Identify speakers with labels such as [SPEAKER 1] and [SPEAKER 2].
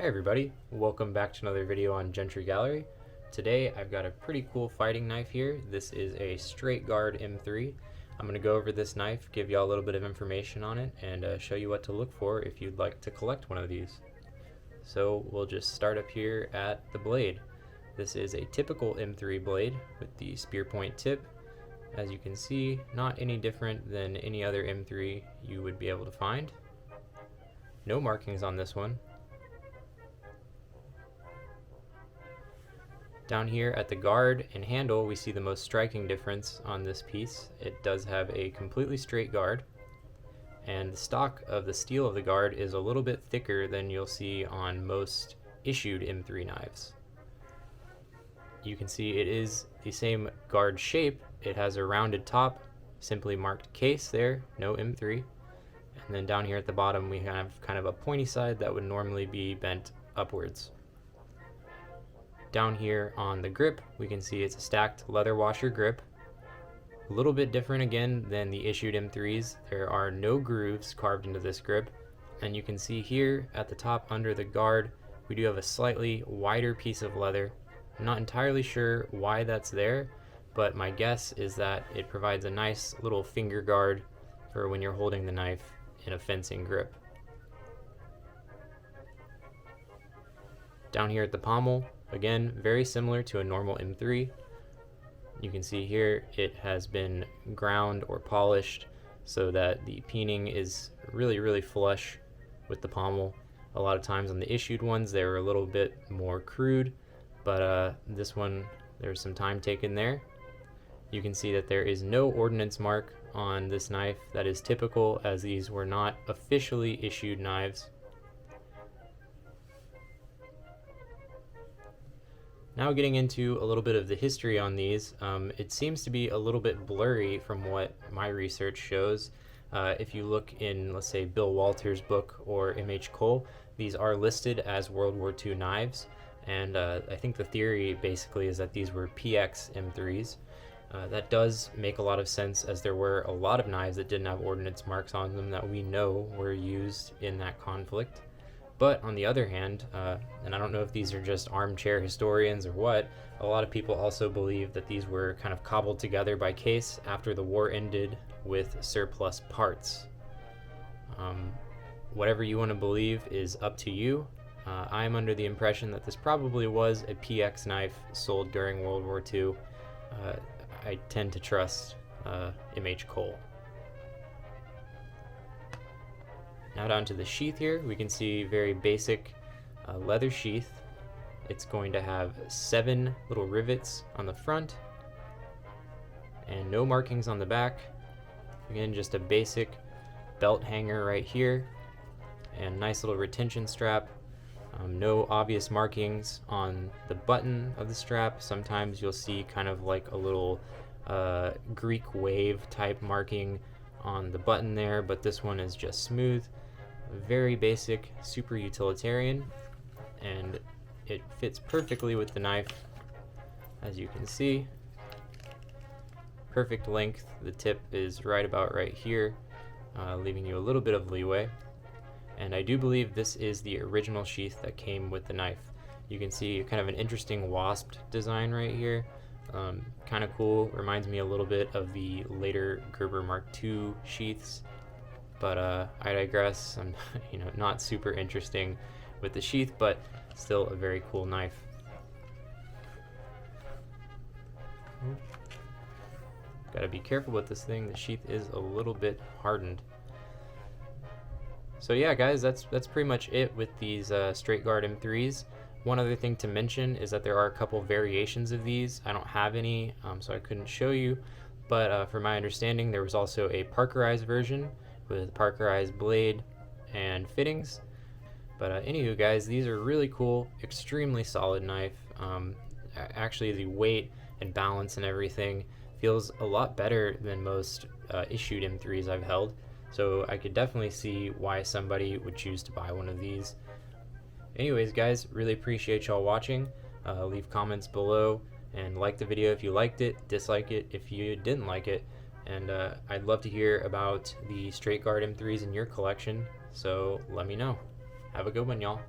[SPEAKER 1] Hey everybody, welcome back to another video on Gentry Gallery. Today I've got a pretty cool fighting knife here. This is a straight guard M3. I'm going to go over this knife, give you all a little bit of information on it, and show you what to look for if you'd like to collect one of these. So we'll just start up here at the blade. This is a typical M3 blade with the spear point tip. As you can see, not any different than any other M3 you would be able to find. No markings on this one. Down here at the guard and handle, we see the most striking difference on this piece. It does have a completely straight guard, and the stock of the steel of the guard is a little bit thicker than you'll see on most issued M3 knives. You can see it is the same guard shape. It has a rounded top, simply marked case there, no M3. And then down here at the bottom we have kind of a pointy side that would normally be bent upwards. Down here on the grip, we can see it's a stacked leather washer grip. A little bit different again than the issued M3s. There are no grooves carved into this grip. And you can see here at the top under the guard, we do have a slightly wider piece of leather. I'm not entirely sure why that's there, but my guess is that it provides a nice little finger guard for when you're holding the knife in a fencing grip. Down here at the pommel, again, very similar to a normal M3. You can see here it has been ground or polished so that the peening is really flush with the pommel. A lot of times on the issued ones they're a little bit more crude, but this one there's some time taken there. You can see that there is no ordnance mark on this knife. That is typical, as these were not officially issued knives. Now getting into a little bit of the history on these, it seems to be a little bit blurry from what my research shows. If you look in, let's say, Bill Walters' book or M.H. Cole, these are listed as World War II knives, and I think the theory basically is that these were PX M3s. That does make a lot of sense, as there were a lot of knives that didn't have ordnance marks on them that we know were used in that conflict. But on the other hand, and I don't know if these are just armchair historians or what, a lot of people also believe that these were kind of cobbled together by Case after the war ended with surplus parts. Whatever you want to believe is up to you. I'm under the impression that this probably was a PX knife sold during World War II. I tend to trust M.H. Cole. Now down to the sheath here, we can see very basic leather sheath. It's going to have 7 little rivets on the front and no markings on the back. Again, just a basic belt hanger right here and nice little retention strap. No obvious markings on the button of the strap. Sometimes you'll see kind of like a little Greek wave type marking on the button there, but this one is just smooth. Very basic, super utilitarian, and it fits perfectly with the knife. As you can see, perfect length. The tip is right about right here, leaving you a little bit of leeway. And I do believe this is the original sheath that came with the knife. You can see kind of an interesting wasped design right here. Kind of cool, reminds me a little bit of the later Gerber Mark II sheaths. But I digress. I'm not super interesting with the sheath, but still a very cool knife. Gotta be careful with this thing. The sheath is a little bit hardened. So yeah, guys, that's pretty much it with these straight guard M3s. One other thing to mention is that there are a couple variations of these. I don't have any, so I couldn't show you. But from my understanding, there was also a Parkerized version with Parkerized blade and fittings. But anywho, guys, these are really cool, extremely solid knife. Actually, the weight and balance and everything feels a lot better than most issued M3s I've held. So I could definitely see why somebody would choose to buy one of these. Anyways, guys, really appreciate y'all watching. Leave comments below and like the video if you liked it, dislike it if you didn't like it. And I'd love to hear about the straight guard M3s in your collection, so let me know. Have a good one, y'all.